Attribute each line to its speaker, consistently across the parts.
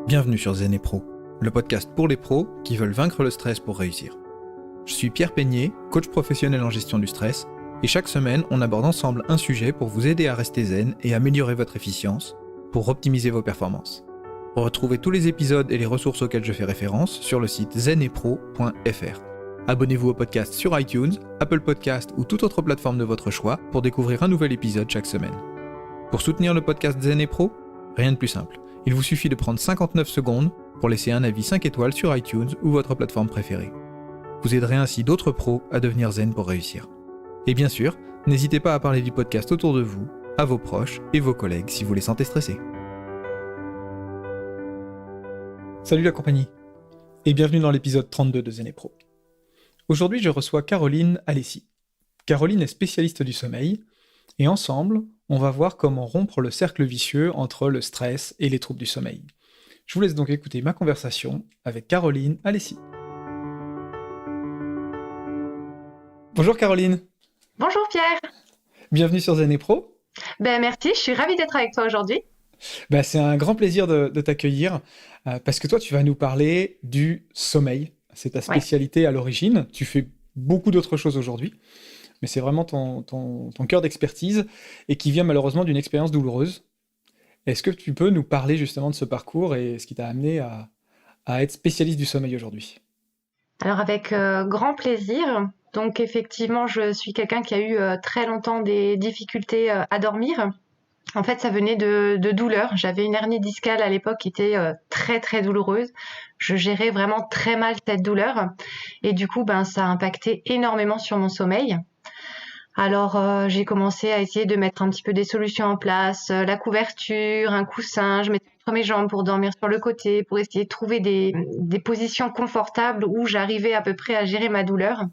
Speaker 1: Bienvenue sur Zen et Pro, le podcast pour les pros qui veulent vaincre le stress pour réussir. Je suis Pierre Peigné, coach professionnel en gestion du stress, et chaque semaine, on aborde ensemble un sujet pour vous aider à rester zen et améliorer votre efficience, pour optimiser vos performances. Retrouvez tous les épisodes et les ressources auxquelles je fais référence sur le site zenetpro.fr. Abonnez-vous au podcast sur iTunes, Apple Podcast ou toute autre plateforme de votre choix pour découvrir un nouvel épisode chaque semaine. Pour soutenir le podcast Zen et Pro, rien de plus simple. Il vous suffit de prendre 59 secondes pour laisser un avis 5 étoiles sur iTunes ou votre plateforme préférée. Vous aiderez ainsi d'autres pros à devenir zen pour réussir. Et bien sûr, n'hésitez pas à parler du podcast autour de vous, à vos proches et vos collègues si vous les sentez stressés. Salut la compagnie, et bienvenue dans l'épisode 32 de Zen et Pro. Aujourd'hui, je reçois Caroline Alessi. Caroline est spécialiste du sommeil, et ensemble, on va voir comment rompre le cercle vicieux entre le stress et les troubles du sommeil. Je vous laisse donc écouter ma conversation avec Caroline Alessi. Bonjour Caroline.
Speaker 2: Bonjour Pierre.
Speaker 1: Bienvenue sur Zen et Pro.
Speaker 2: Merci, je suis ravie d'être avec toi aujourd'hui.
Speaker 1: C'est un grand plaisir de t'accueillir parce que toi, tu vas nous parler du sommeil. C'est ta spécialité à l'origine. Tu fais beaucoup d'autres choses aujourd'hui, mais c'est vraiment ton cœur d'expertise et qui vient malheureusement d'une expérience douloureuse. Est-ce que tu peux nous parler justement de ce parcours et ce qui t'a amené à être spécialiste du sommeil aujourd'hui ?
Speaker 2: Alors avec grand plaisir. Donc effectivement, je suis quelqu'un qui a eu très longtemps des difficultés à dormir. En fait, ça venait de douleurs. J'avais une hernie discale à l'époque qui était très très douloureuse. Je gérais vraiment très mal cette douleur et du coup, ça a impacté énormément sur mon sommeil. Alors j'ai commencé à essayer de mettre un petit peu des solutions en place, la couverture, un coussin, je mettais entre mes jambes pour dormir sur le côté, pour essayer de trouver des positions confortables où j'arrivais à peu près à gérer ma douleur.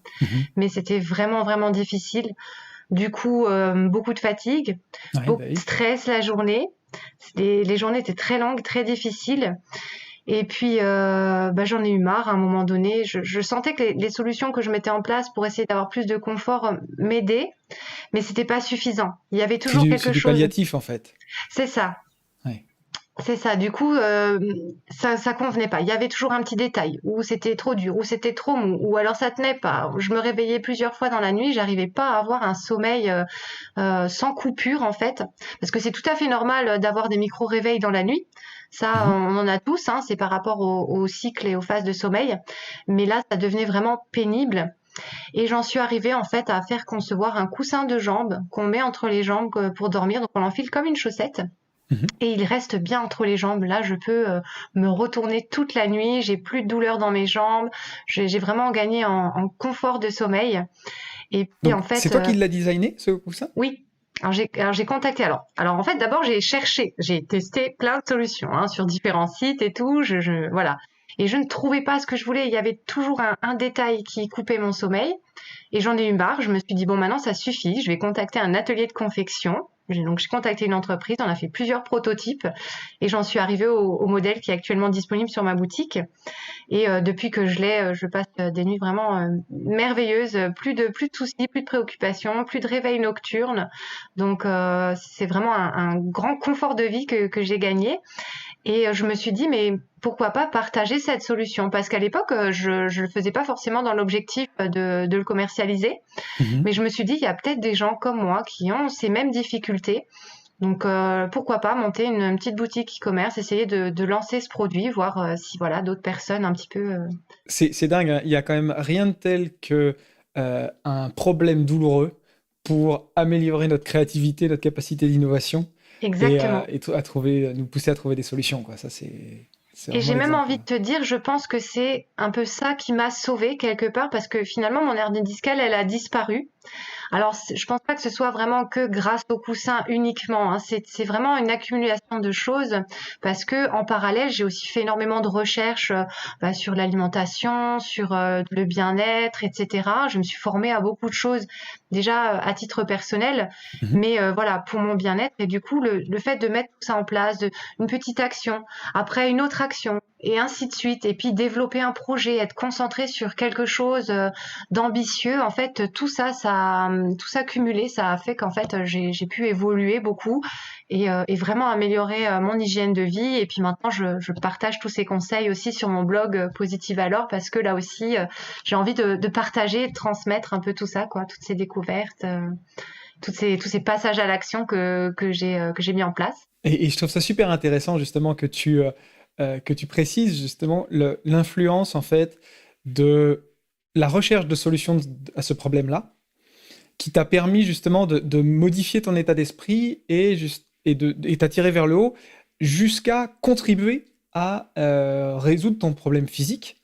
Speaker 2: Mais c'était vraiment vraiment difficile. Du coup, beaucoup de fatigue, beaucoup de stress la journée. Les journées étaient très longues, très difficiles. Et puis, j'en ai eu marre à un moment donné. Je sentais que les solutions que je mettais en place pour essayer d'avoir plus de confort m'aidaient, mais c'était pas suffisant. Il y avait toujours quelque chose.
Speaker 1: C'est du palliatif en fait.
Speaker 2: C'est ça.
Speaker 1: Ouais.
Speaker 2: C'est ça. Du coup, ça convenait pas. Il y avait toujours un petit détail où c'était trop dur, où c'était trop mou, ou alors ça tenait pas. Je me réveillais plusieurs fois dans la nuit. J'arrivais pas à avoir un sommeil sans coupure en fait, parce que c'est tout à fait normal d'avoir des micro-réveils dans la nuit. Ça, on en a tous, c'est par rapport au cycle et aux phases de sommeil. Mais là, ça devenait vraiment pénible. Et j'en suis arrivée en fait à faire concevoir un coussin de jambes qu'on met entre les jambes pour dormir. Donc on l'enfile comme une chaussette. Et il reste bien entre les jambes. Là, je peux me retourner toute la nuit. J'ai plus de douleur dans mes jambes. J'ai vraiment gagné en confort de sommeil. Et puis
Speaker 1: donc, en fait, c'est toi qui l'as designé, ce coussin ?
Speaker 2: Oui. Alors j'ai contacté. Alors en fait, d'abord j'ai cherché, j'ai testé plein de solutions sur différents sites et tout. Voilà. Et je ne trouvais pas ce que je voulais. Il y avait toujours un détail qui coupait mon sommeil. Et j'en ai eu marre. Je me suis dit maintenant ça suffit. Je vais contacter un atelier de confection. J'ai contacté une entreprise, on a fait plusieurs prototypes et j'en suis arrivée au modèle qui est actuellement disponible sur ma boutique. Et depuis que je l'ai, je passe des nuits vraiment merveilleuses, plus de soucis, plus de préoccupations, plus de réveils nocturnes. Donc c'est vraiment un grand confort de vie que j'ai gagné. Et je me suis dit, mais pourquoi pas partager cette solution ? Parce qu'à l'époque, je le faisais pas forcément dans l'objectif de le commercialiser. Mais je me suis dit, il y a peut-être des gens comme moi qui ont ces mêmes difficultés. Donc, pourquoi pas monter une petite boutique e-commerce, essayer de lancer ce produit, voir si d'autres personnes un petit peu...
Speaker 1: C'est dingue, il y a quand même rien de tel que un problème douloureux pour améliorer notre créativité, notre capacité d'innovation.
Speaker 2: Exactement.
Speaker 1: Et nous pousser à trouver des solutions, quoi. Ça, c'est
Speaker 2: et j'ai même envie de te dire, je pense que c'est un peu ça qui m'a sauvée quelque part, parce que finalement, mon hernie discale, elle a disparu. Alors, je pense pas que ce soit vraiment que grâce au coussin uniquement. C'est vraiment une accumulation de choses, parce que en parallèle, j'ai aussi fait énormément de recherches sur l'alimentation, sur le bien-être, etc. Je me suis formée à beaucoup de choses, déjà à titre personnel, mais pour mon bien-être. Et du coup, le fait de mettre tout ça en place, une petite action, après une autre action, et ainsi de suite. Et puis développer un projet, être concentré sur quelque chose d'ambitieux. En fait, tout ça cumulé, ça a fait qu'en fait, j'ai pu évoluer beaucoup et vraiment améliorer mon hygiène de vie. Et puis maintenant, je partage tous ces conseils aussi sur mon blog Positive Alors, parce que là aussi, j'ai envie de partager, de transmettre un peu tout ça, quoi, toutes ces découvertes, tous ces passages à l'action que j'ai mis en place.
Speaker 1: Et je trouve ça super intéressant justement que tu précises justement l'influence en fait de la recherche de solutions à ce problème-là, qui t'a permis justement de modifier ton état d'esprit et t'attirer vers le haut jusqu'à contribuer à résoudre ton problème physique.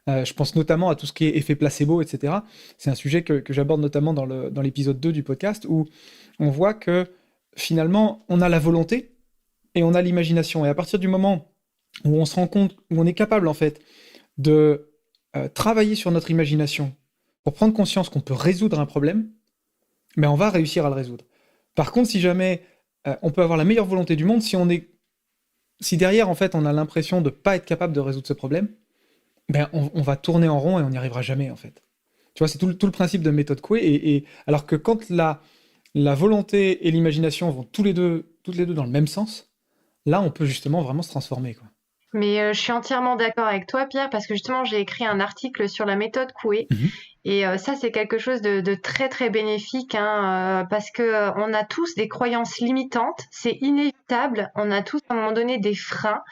Speaker 1: Je pense notamment à tout ce qui est effet placebo, etc. C'est un sujet que j'aborde notamment dans l'épisode 2 du podcast, où on voit que finalement, on a la volonté et on a l'imagination. Et à partir du moment où on se rend compte, où on est capable en fait de travailler sur notre imagination pour prendre conscience qu'on peut résoudre un problème, mais on va réussir à le résoudre. Par contre, si jamais on peut avoir la meilleure volonté du monde, si derrière en fait on a l'impression de ne pas être capable de résoudre ce problème, ben on va tourner en rond et on n'y arrivera jamais en fait. Tu vois, c'est tout le principe de méthode Coué. Et alors que quand la volonté et l'imagination vont toutes les deux dans le même sens, là on peut justement vraiment se transformer, quoi.
Speaker 2: Mais je suis entièrement d'accord avec toi, Pierre, parce que justement, j'ai écrit un article sur la méthode Coué. Et ça, c'est quelque chose de très, très bénéfique, hein, parce que on a tous des croyances limitantes. C'est inévitable. On a tous, à un moment donné, des freins.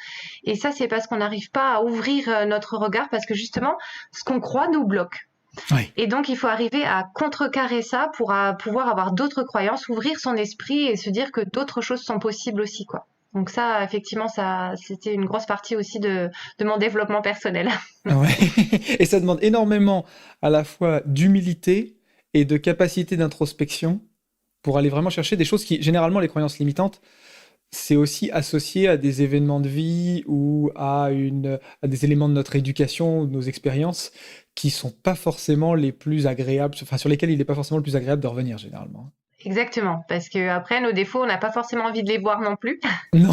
Speaker 2: Et ça, c'est parce qu'on n'arrive pas à ouvrir notre regard, parce que justement, ce qu'on croit nous bloque.
Speaker 1: Ouais.
Speaker 2: Et donc, il faut arriver à contrecarrer ça pour pouvoir avoir d'autres croyances, ouvrir son esprit et se dire que d'autres choses sont possibles aussi, quoi. Donc ça, effectivement, c'était une grosse partie aussi de mon développement personnel.
Speaker 1: Ouais. Et ça demande énormément à la fois d'humilité et de capacité d'introspection pour aller vraiment chercher des choses qui, généralement, les croyances limitantes, c'est aussi associé à des événements de vie ou à des éléments de notre éducation ou de nos expériences qui sont pas forcément les plus agréables, enfin sur lesquels il n'est pas forcément le plus agréable de revenir généralement.
Speaker 2: Exactement, parce que après nos défauts, on n'a pas forcément envie de les voir non plus.
Speaker 1: Non,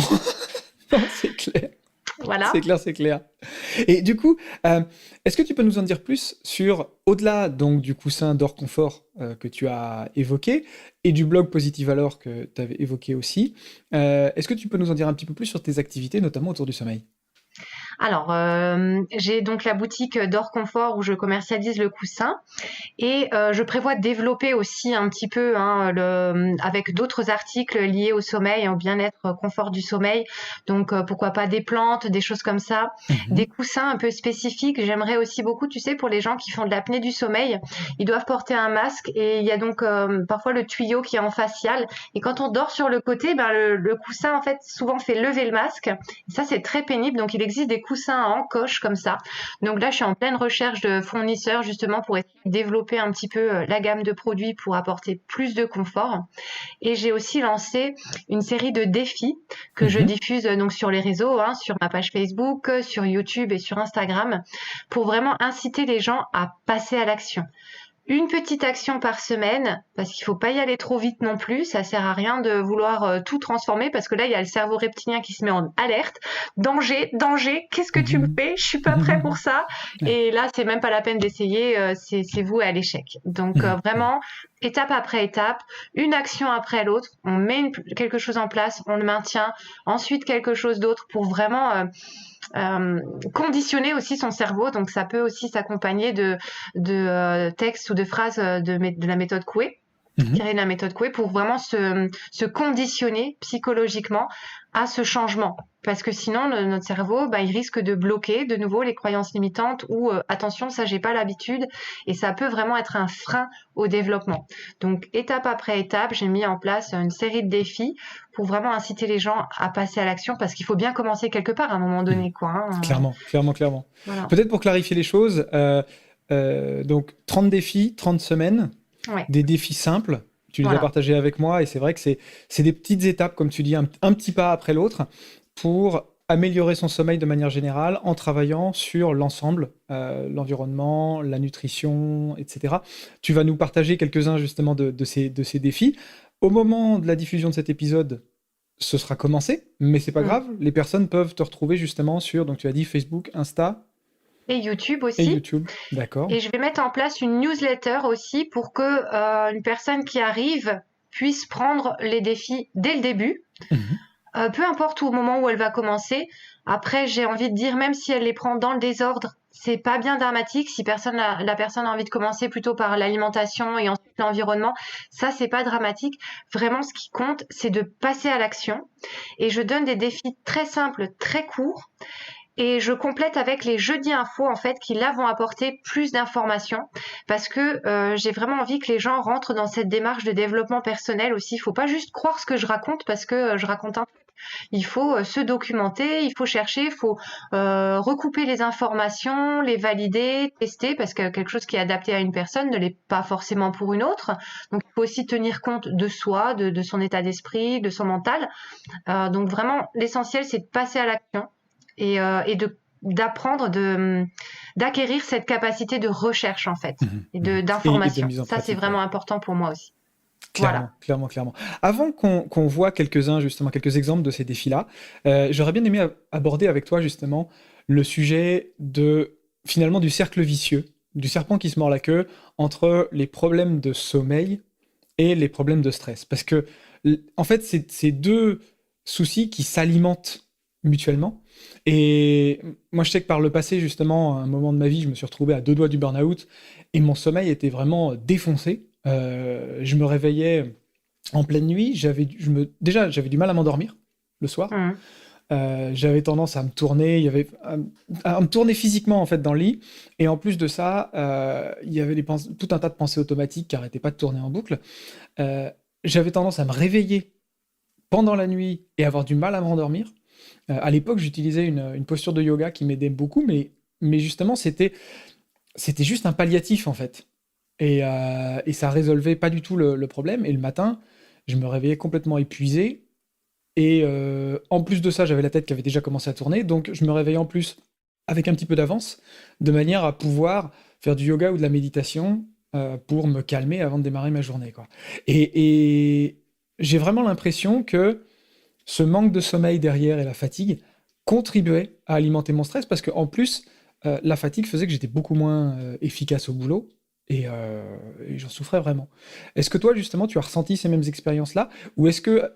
Speaker 1: non, c'est clair.
Speaker 2: Voilà.
Speaker 1: C'est clair. Et du coup, est-ce que tu peux nous en dire plus sur, au-delà donc du coussin d'or confort que tu as évoqué, et du blog Positive Alors que tu avais évoqué aussi, est-ce que tu peux nous en dire un petit peu plus sur tes activités, notamment autour du sommeil ?
Speaker 2: Alors, j'ai donc la boutique d'Or Confort où je commercialise le coussin et je prévois de développer aussi un petit peu avec d'autres articles liés au sommeil, au bien-être, confort du sommeil. Donc, pourquoi pas des plantes, des choses comme ça, des coussins un peu spécifiques. J'aimerais aussi beaucoup, tu sais, pour les gens qui font de l'apnée du sommeil, ils doivent porter un masque et il y a donc parfois le tuyau qui est en facial. Et quand on dort sur le côté, le coussin, en fait, souvent fait lever le masque. Et ça, c'est très pénible. Donc, il existe des coussins à encoche comme ça. Donc là, je suis en pleine recherche de fournisseurs justement pour essayer de développer un petit peu la gamme de produits pour apporter plus de confort. Et j'ai aussi lancé une série de défis que je diffuse donc sur les réseaux, sur ma page Facebook, sur YouTube et sur Instagram, pour vraiment inciter les gens à passer à l'action. Une petite action par semaine, parce qu'il faut pas y aller trop vite non plus. Ça sert à rien de vouloir tout transformer, parce que là, il y a le cerveau reptilien qui se met en alerte. Danger, danger, qu'est-ce que tu me fais? Je suis pas prêt pour ça. Et là, c'est même pas la peine d'essayer, c'est voué à l'échec. Donc vraiment, étape après étape, une action après l'autre, on met quelque chose en place, on le maintient, ensuite quelque chose d'autre pour vraiment conditionner aussi son cerveau. Donc ça peut aussi s'accompagner de textes ou de phrases de la méthode Coué, tirées de la méthode Coué, pour vraiment se conditionner psychologiquement à ce changement. Parce que sinon, notre cerveau, il risque de bloquer de nouveau les croyances limitantes ou attention, ça j'ai pas l'habitude, et ça peut vraiment être un frein au développement. Donc étape après étape, j'ai mis en place une série de défis pour vraiment inciter les gens à passer à l'action, parce qu'il faut bien commencer quelque part à un moment donné, quoi.
Speaker 1: Clairement.
Speaker 2: Voilà.
Speaker 1: Peut-être pour clarifier les choses, donc 30 défis, 30 semaines, des défis simples. Tu les as partagés avec moi, et c'est vrai que c'est des petites étapes, comme tu dis, un petit pas après l'autre, pour améliorer son sommeil de manière générale en travaillant sur l'ensemble, l'environnement, la nutrition, etc. Tu vas nous partager quelques-uns justement de ces défis. Au moment de la diffusion de cet épisode, ce sera commencé, mais c'est pas
Speaker 2: Mm.
Speaker 1: grave. Les personnes peuvent te retrouver justement sur, donc tu as dit Facebook, Insta
Speaker 2: Et YouTube
Speaker 1: et
Speaker 2: aussi.
Speaker 1: YouTube. D'accord.
Speaker 2: Et je vais mettre en place une newsletter aussi pour que une personne qui arrive puisse prendre les défis dès le début.
Speaker 1: Mhm.
Speaker 2: Peu importe au moment où elle va commencer. Après, j'ai envie de dire, même si elle les prend dans le désordre, c'est pas bien dramatique. Si la personne a envie de commencer plutôt par l'alimentation et ensuite l'environnement, ça, c'est pas dramatique. Vraiment, ce qui compte, c'est de passer à l'action. Et je donne des défis très simples, très courts. Et je complète avec les jeudis infos en fait qui là vont apporter plus d'informations parce que j'ai vraiment envie que les gens rentrent dans cette démarche de développement personnel aussi. Il faut pas juste croire ce que je raconte parce que je raconte un. Il faut se documenter, il faut chercher, il faut recouper les informations, les valider, tester parce que quelque chose qui est adapté à une personne ne l'est pas forcément pour une autre. Donc il faut aussi tenir compte de soi, de son état d'esprit, de son mental. Donc vraiment l'essentiel c'est de passer à l'action et d'apprendre d'acquérir cette capacité de recherche en fait
Speaker 1: Mhm.
Speaker 2: et
Speaker 1: Mhm. Et de
Speaker 2: d'information.
Speaker 1: mise en
Speaker 2: Ça c'est
Speaker 1: pratique, ouais.
Speaker 2: vraiment important pour moi aussi.
Speaker 1: Clairement,
Speaker 2: Voilà.
Speaker 1: clairement, clairement. Avant qu'on voit quelques-uns, justement, quelques exemples de ces défis-là, j'aurais bien aimé aborder avec toi, justement, le sujet de, finalement, du cercle vicieux, du serpent qui se mord la queue, entre les problèmes de sommeil et les problèmes de stress. Parce que, en fait, c'est deux soucis qui s'alimentent mutuellement. Et moi, je sais que par le passé, justement, à un moment de ma vie, je me suis retrouvé à deux doigts du burn-out et mon sommeil était vraiment défoncé. Je me réveillais en pleine nuit. Déjà, j'avais du mal à m'endormir le soir.
Speaker 2: Mmh.
Speaker 1: J'avais tendance à me tourner, à me tourner physiquement en fait dans le lit. Et en plus de ça, il y avait tout un tas de pensées automatiques qui n'arrêtaient pas de tourner en boucle. J'avais tendance à me réveiller pendant la nuit et avoir du mal à m'endormir. À l'époque, j'utilisais une posture de yoga qui m'aidait beaucoup, mais justement, c'était juste un palliatif en fait. Et ça résolvait pas du tout le problème. Et le matin, je me réveillais complètement épuisé. Et en plus de ça, j'avais la tête qui avait déjà commencé à tourner. Donc je me réveillais en plus avec un petit peu d'avance, de manière à pouvoir faire du yoga ou de la méditation pour me calmer avant de démarrer ma journée, quoi. Et j'ai vraiment l'impression que ce manque de sommeil derrière et la fatigue contribuaient à alimenter mon stress parce qu'en plus, la fatigue faisait que j'étais beaucoup moins efficace au boulot et j'en souffrais vraiment. Est-ce que toi, justement, tu as ressenti ces mêmes expériences-là ou est-ce que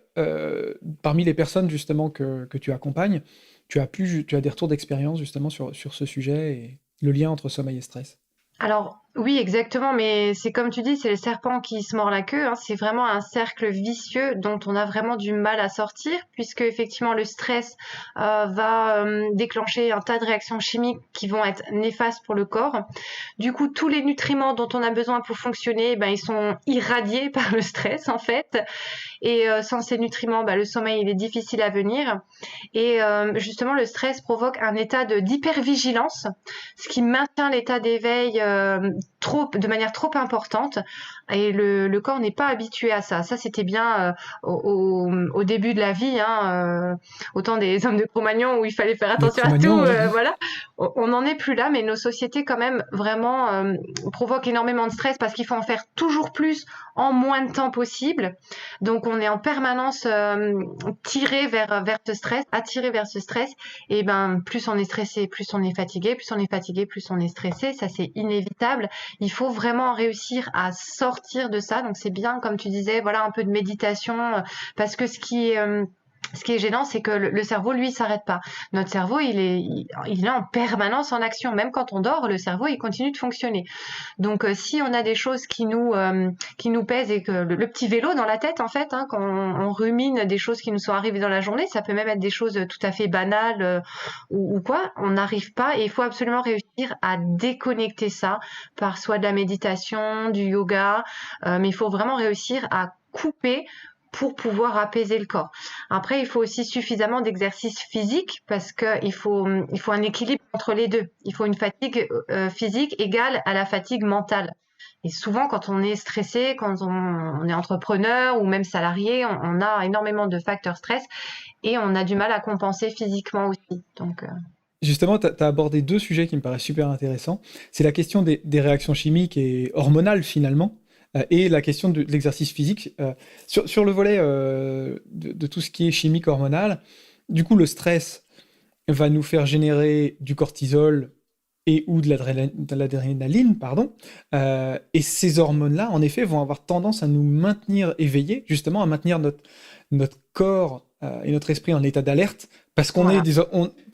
Speaker 1: parmi les personnes, justement, que tu accompagnes, tu as des retours d'expérience, justement, sur ce sujet et le lien entre sommeil et stress?
Speaker 2: Alors oui, exactement, mais c'est comme tu dis, c'est le serpent qui se mord la queue, hein. C'est vraiment un cercle vicieux dont on a vraiment du mal à sortir, puisque effectivement le stress va déclencher un tas de réactions chimiques qui vont être néfastes pour le corps. Du coup, tous les nutriments dont on a besoin pour fonctionner, ben, ils sont irradiés par le stress en fait. Et sans ces nutriments, bah, le sommeil il est difficile à venir. Et justement, le stress provoque un état d'hypervigilance, ce qui maintient l'état d'éveil de manière trop importante. Et le corps n'est pas habitué à ça. Ça, c'était bien au début de la vie, hein, au temps des hommes de Cro-Magnon où il fallait faire
Speaker 1: De
Speaker 2: attention à tout.
Speaker 1: Cro-Magnon, ouais.
Speaker 2: Voilà, on n'en est plus là, mais nos sociétés quand même vraiment provoquent énormément de stress parce qu'il faut en faire toujours plus en moins de temps possible. Donc on est en permanence tiré vers ce stress, attiré vers ce stress. Et ben plus on est stressé, plus on est fatigué, plus on est fatigué, plus on est stressé. Ça c'est inévitable. Il faut vraiment réussir à sortir de ça. Donc c'est bien, comme tu disais, voilà un peu de méditation, parce que ce qui est gênant, c'est que le cerveau, lui, il s'arrête pas. Notre cerveau, il est en permanence en action. Même quand on dort, le cerveau, il continue de fonctionner. Donc, si on a des choses qui nous pèsent et que le petit vélo dans la tête, en fait, hein, quand on rumine des choses qui nous sont arrivées dans la journée, ça peut même être des choses tout à fait banales ou quoi, on n'arrive pas et il faut absolument réussir à déconnecter ça par soit de la méditation, du yoga, mais il faut vraiment réussir à couper pour pouvoir apaiser le corps. Après, il faut aussi suffisamment d'exercice physique parce qu'il faut un équilibre entre les deux. Il faut une fatigue physique égale à la fatigue mentale. Et souvent, quand on est stressé, quand on est entrepreneur ou même salarié, on a énormément de facteurs stress et on a du mal à compenser physiquement aussi. Donc,
Speaker 1: Justement, tu as abordé deux sujets qui me paraissent super intéressants. C'est la question des réactions chimiques et hormonales, finalement, et la question de l'exercice physique. Sur le volet de tout ce qui est chimique hormonale, du coup, le stress va nous faire générer du cortisol et ou de l'adrénaline, pardon. Et ces hormones-là, en effet, vont avoir tendance à nous maintenir éveillés, justement à maintenir notre corps et notre esprit en état d'alerte, parce
Speaker 2: Voilà.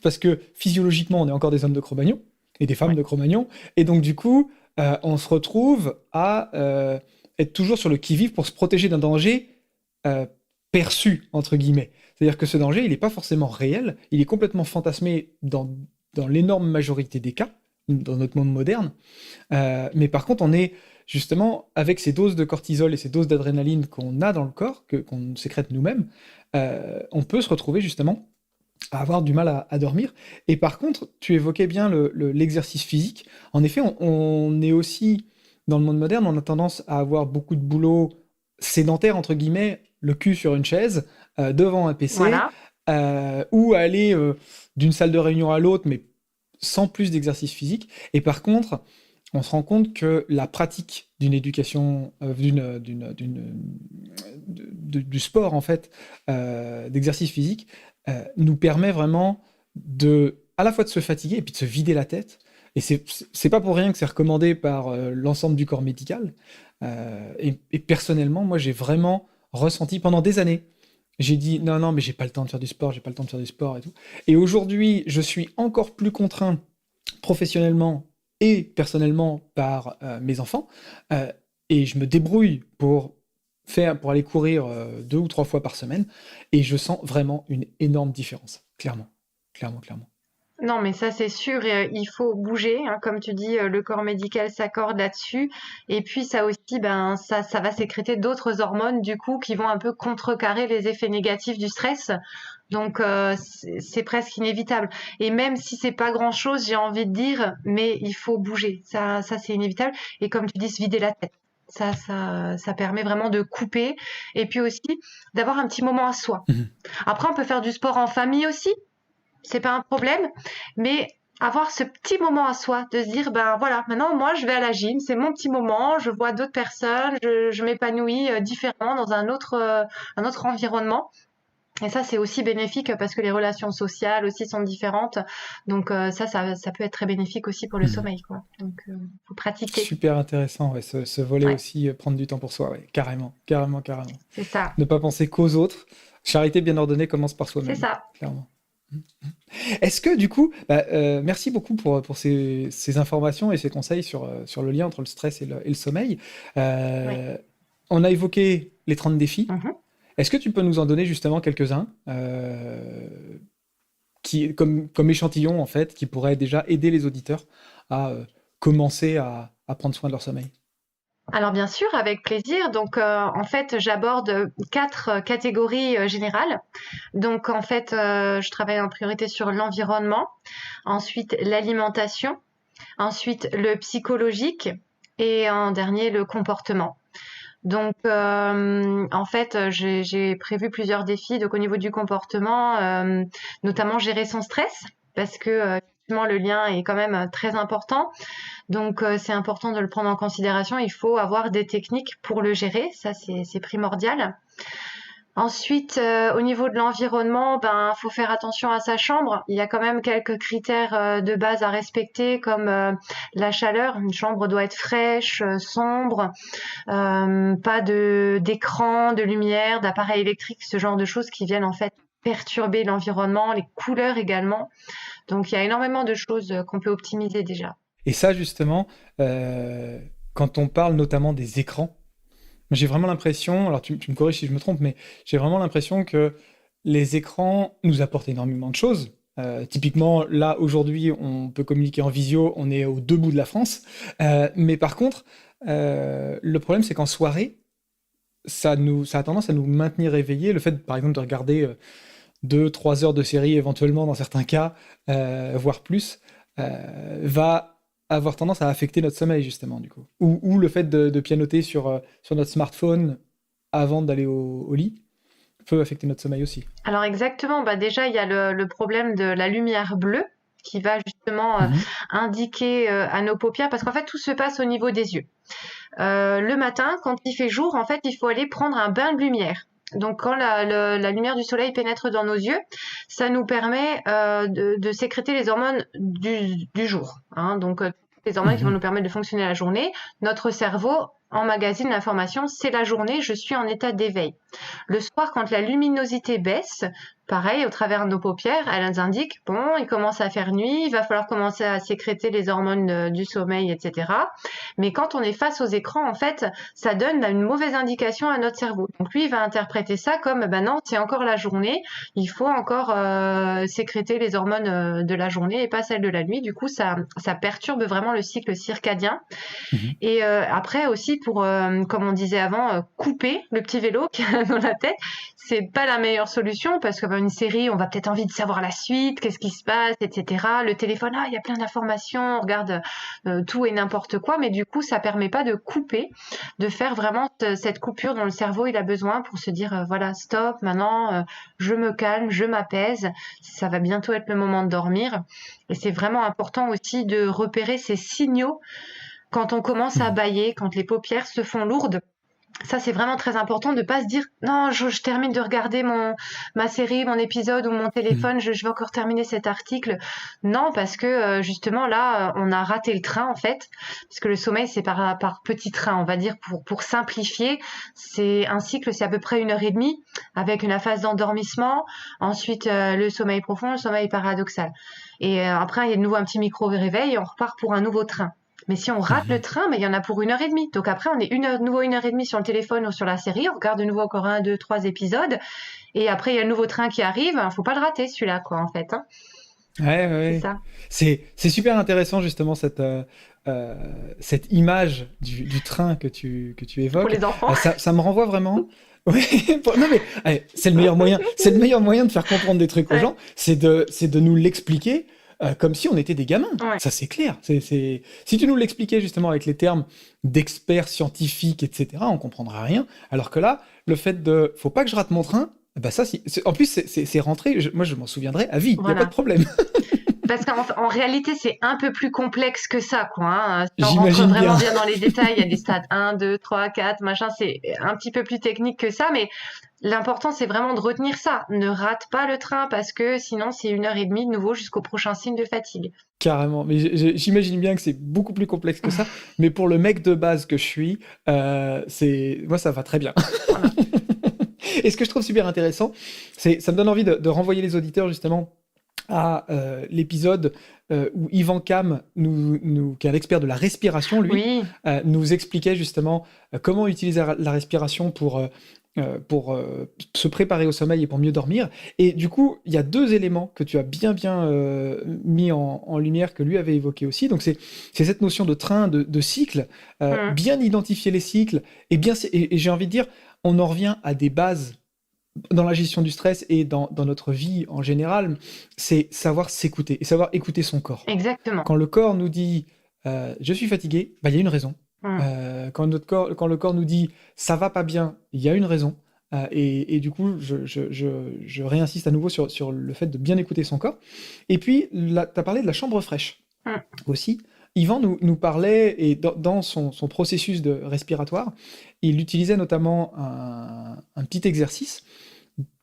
Speaker 1: parce que physiologiquement, on est encore des hommes de Cro-Magnon et des femmes
Speaker 2: Ouais.
Speaker 1: de Cro-Magnon, et donc du coup, on se retrouve à être toujours sur le qui-vive pour se protéger d'un danger euh, perçu, entre guillemets. C'est-à-dire que ce danger, il n'est pas forcément réel, il est complètement fantasmé dans l'énorme majorité des cas, dans notre monde moderne. Mais par contre, on est justement, avec ces doses de cortisol et ces doses d'adrénaline qu'on a dans le corps, qu'on sécrète nous-mêmes, on peut se retrouver justement à avoir du mal à dormir. Et par contre, tu évoquais bien l'exercice physique. En effet, on est aussi, dans le monde moderne, on a tendance à avoir beaucoup de boulot sédentaire, entre guillemets, le cul sur une chaise, devant un PC,
Speaker 2: Voilà.
Speaker 1: ou aller d'une salle de réunion à l'autre, mais sans plus d'exercice physique. Et par contre, on se rend compte que la pratique d'une éducation, du sport en fait, d'exercice physique, nous permet vraiment à la fois de se fatiguer et puis de se vider la tête. Et c'est pas pour rien que c'est recommandé par l'ensemble du corps médical. Et personnellement, moi, j'ai vraiment ressenti pendant des années. J'ai dit non, non, mais j'ai pas le temps de faire du sport, j'ai pas le temps de faire du sport et tout. Et aujourd'hui, je suis encore plus contraint professionnellement et personnellement par mes enfants. Euh, et je me débrouille pour aller courir 2 ou 3 fois par semaine. Et je sens vraiment une énorme différence. Clairement. Clairement, clairement.
Speaker 2: Non, mais ça c'est sûr, il faut bouger, hein, comme tu dis, le corps médical s'accorde là-dessus. Et puis ça aussi, ben ça va sécréter d'autres hormones du coup qui vont un peu contrecarrer les effets négatifs du stress. Donc c'est presque inévitable. Et même si c'est pas grand-chose, j'ai envie de dire, mais il faut bouger. Ça c'est inévitable. Et comme tu dis, se vider la tête. Ça permet vraiment de couper. Et puis aussi d'avoir un petit moment à soi.
Speaker 1: Mhm.
Speaker 2: Après, on peut faire du sport en famille aussi, c'est pas un problème, mais avoir ce petit moment à soi, de se dire, ben voilà, maintenant moi je vais à la gym, c'est mon petit moment, je vois d'autres personnes, je m'épanouis différemment dans un autre environnement. Et ça, c'est aussi bénéfique parce que les relations sociales aussi sont différentes. Donc ça peut être très bénéfique aussi pour le
Speaker 1: Mhm.
Speaker 2: sommeil, quoi. Donc faut pratiquer.
Speaker 1: Super intéressant, ouais, ce volet
Speaker 2: Ouais,
Speaker 1: aussi, prendre du temps pour soi, ouais, carrément, carrément, carrément.
Speaker 2: c'est ça,
Speaker 1: Ne pas penser qu'aux autres. Charité bien ordonnée commence par
Speaker 2: c'est
Speaker 1: soi-même,
Speaker 2: ça.
Speaker 1: clairement. Est-ce que du coup, merci beaucoup pour ces informations et ces conseils sur le lien entre le stress et le sommeil.
Speaker 2: Oui.
Speaker 1: Euh, on a évoqué les 30 défis.
Speaker 2: Mhm.
Speaker 1: Est-ce que tu peux nous en donner justement quelques-uns comme échantillon en fait, qui pourraient déjà aider les auditeurs à commencer à prendre soin de leur sommeil?
Speaker 2: Alors bien sûr, avec plaisir. Donc en fait, j'aborde 4 catégories générales. Donc en fait, je travaille en priorité sur l'environnement, ensuite l'alimentation, ensuite le psychologique et en dernier le comportement. Donc en fait, j'ai prévu plusieurs défis. Donc au niveau du comportement, notamment gérer son stress parce que effectivement, le lien est quand même très important. Donc c'est important de le prendre en considération. Il faut avoir des techniques pour le gérer, ça c'est primordial. Ensuite, au niveau de l'environnement, ben faut faire attention à sa chambre. Il y a quand même quelques critères de base à respecter, comme la chaleur. Une chambre doit être fraîche, sombre, pas d'écran, de lumière, d'appareils électriques, ce genre de choses qui viennent en fait perturber l'environnement, les couleurs également. Donc il y a énormément de choses qu'on peut optimiser déjà.
Speaker 1: Et ça justement, quand on parle notamment des écrans, j'ai vraiment l'impression, alors tu me corriges si je me trompe, mais j'ai vraiment l'impression que les écrans nous apportent énormément de choses. Typiquement, là, aujourd'hui, on peut communiquer en visio, on est aux deux bouts de la France. Mais par contre, le problème, c'est qu'en soirée, ça a tendance à nous maintenir éveillés. Le fait, par exemple, de regarder 2, 3 heures de série, éventuellement, dans certains cas, voire plus, va avoir tendance à affecter notre sommeil, justement, du coup. Ou le fait de pianoter sur notre smartphone avant d'aller au lit peut affecter notre sommeil aussi.
Speaker 2: Alors exactement, bah déjà il y a le problème de la lumière bleue qui va justement
Speaker 1: Mhm.
Speaker 2: indiquer à nos paupières, parce qu'en fait, tout se passe au niveau des yeux. Le matin, quand il fait jour, en fait, il faut aller prendre un bain de lumière. Donc, quand la lumière du soleil pénètre dans nos yeux, ça nous permet de sécréter les hormones du jour. Hein. Donc, les hormones qui vont
Speaker 1: Mhm.
Speaker 2: nous permettre de fonctionner la journée. Notre cerveau emmagasine l'information, c'est la journée, je suis en état d'éveil. Le soir, quand la luminosité baisse, pareil, au travers de nos paupières, elle nous indique, bon, il commence à faire nuit, il va falloir commencer à sécréter les hormones du sommeil, etc. Mais quand on est face aux écrans, en fait, ça donne une mauvaise indication à notre cerveau. Donc lui, il va interpréter ça comme, ben non, c'est encore la journée, il faut encore sécréter les hormones de la journée et pas celles de la nuit. Du coup, ça perturbe vraiment le cycle circadien.
Speaker 1: Mhm.
Speaker 2: Et après aussi pour, comme on disait avant, couper le petit vélo qu'il y a dans la tête, c'est pas la meilleure solution parce que une série, on va peut-être envie de savoir la suite, qu'est-ce qui se passe, etc. Le téléphone, il y a plein d'informations, on regarde tout et n'importe quoi, mais du coup, ça permet pas de couper, de faire vraiment cette coupure dont le cerveau il a besoin pour se dire voilà, stop, maintenant, je me calme, je m'apaise, ça va bientôt être le moment de dormir. Et c'est vraiment important aussi de repérer ces signaux quand on commence à
Speaker 1: Mhm.
Speaker 2: bâiller, quand les paupières se font lourdes. Ça, c'est vraiment très important de ne pas se dire non, je termine de regarder ma série, mon épisode ou mon
Speaker 1: Mhm.
Speaker 2: téléphone, je vais encore terminer cet article. Non, parce que justement là, on a raté le train en fait, parce que le sommeil c'est par petits trains, on va dire pour simplifier. C'est un cycle, c'est à peu près 1 heure et demie avec une phase d'endormissement, ensuite le sommeil profond, le sommeil paradoxal. Et après, il y a de nouveau un petit micro-réveil et on repart pour un nouveau train. Mais si on rate le
Speaker 1: Mhm.
Speaker 2: train, il y en a pour 1 heure et demie. Donc après, on est de nouveau 1 heure et demie sur le téléphone ou sur la série. On regarde de nouveau encore 1, 2, 3 épisodes. Et après, il y a le nouveau train qui arrive. Faut pas le rater, celui-là, quoi, en fait. Hein.
Speaker 1: Ouais, ouais,
Speaker 2: C'est
Speaker 1: ouais.
Speaker 2: ça.
Speaker 1: C'est super intéressant justement euh, cette image du train que tu
Speaker 2: Pour
Speaker 1: évoques.
Speaker 2: les enfants.
Speaker 1: Ça me renvoie vraiment. Ouais, non mais allez, c'est le meilleur moyen de faire comprendre des trucs aux
Speaker 2: Ouais.
Speaker 1: gens, c'est de nous l'expliquer comme si on était des gamins.
Speaker 2: Ouais.
Speaker 1: Ça c'est clair. Si tu nous l'expliquais justement avec les termes d'experts scientifiques, etc., on comprendra rien. Alors que là, le fait de faut pas que je rate mon train, bah ça, en plus c'est rentré. Moi je m'en souviendrai à vie. Il y a pas de
Speaker 2: Voilà.
Speaker 1: problème.
Speaker 2: Parce qu'en réalité, c'est un peu plus complexe que ça, quoi. Hein. Si on rentre
Speaker 1: J'imagine
Speaker 2: vraiment
Speaker 1: bien.
Speaker 2: bien dans les détails, il y a des stades 1, 2, 3, 4, machin. C'est un petit peu plus technique que ça, mais l'important, c'est vraiment de retenir ça. Ne rate pas le train parce que sinon, c'est 1 heure et demie de nouveau jusqu'au prochain signe de fatigue.
Speaker 1: Carrément, mais j'imagine bien que c'est beaucoup plus complexe que ça, mais pour le mec de base que je suis, moi ça va très bien.
Speaker 2: Voilà.
Speaker 1: Et ce que je trouve super intéressant, ça me donne envie de renvoyer les auditeurs justement à l'épisode où Yvan Kam, qui est un expert de la respiration, lui,
Speaker 2: Oui.
Speaker 1: nous expliquait justement comment utiliser la respiration pour se préparer au sommeil et pour mieux dormir. Et du coup, il y a deux éléments que tu as bien mis en lumière, que lui avait évoqué aussi. Donc c'est cette notion de train, de cycle, bien identifier les cycles, et j'ai envie de dire, on en revient à des bases dans la gestion du stress et dans notre vie en général, c'est savoir s'écouter et savoir écouter son corps.
Speaker 2: Exactement.
Speaker 1: Quand le corps nous dit je suis fatigué, bah, il y a une raison. Quand le corps nous dit ça va pas bien, il y a une raison. Et du coup, je réinsiste à nouveau sur le fait de bien écouter son corps. Et puis, tu as parlé de la chambre fraîche aussi. Yvan nous parlait, et dans son processus respiratoire, il utilisait notamment un petit exercice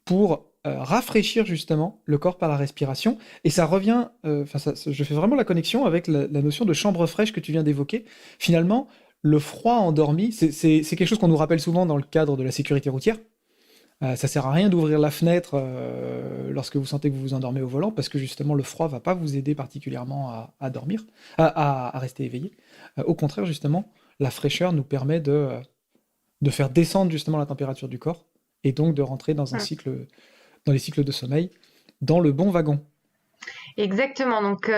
Speaker 1: pour rafraîchir justement le corps par la respiration. Et ça revient, je fais vraiment la connexion avec la notion de chambre fraîche que tu viens d'évoquer. Finalement, le froid endormi, c'est quelque chose qu'on nous rappelle souvent dans le cadre de la sécurité routière. Ça sert à rien d'ouvrir la fenêtre lorsque vous sentez que vous vous endormez au volant, parce que justement le froid va pas vous aider particulièrement à dormir, à rester éveillé. Au contraire, justement, la fraîcheur nous permet de faire descendre justement la température du corps, et donc de rentrer dans les cycles de sommeil, dans le bon wagon.
Speaker 2: Exactement. Donc,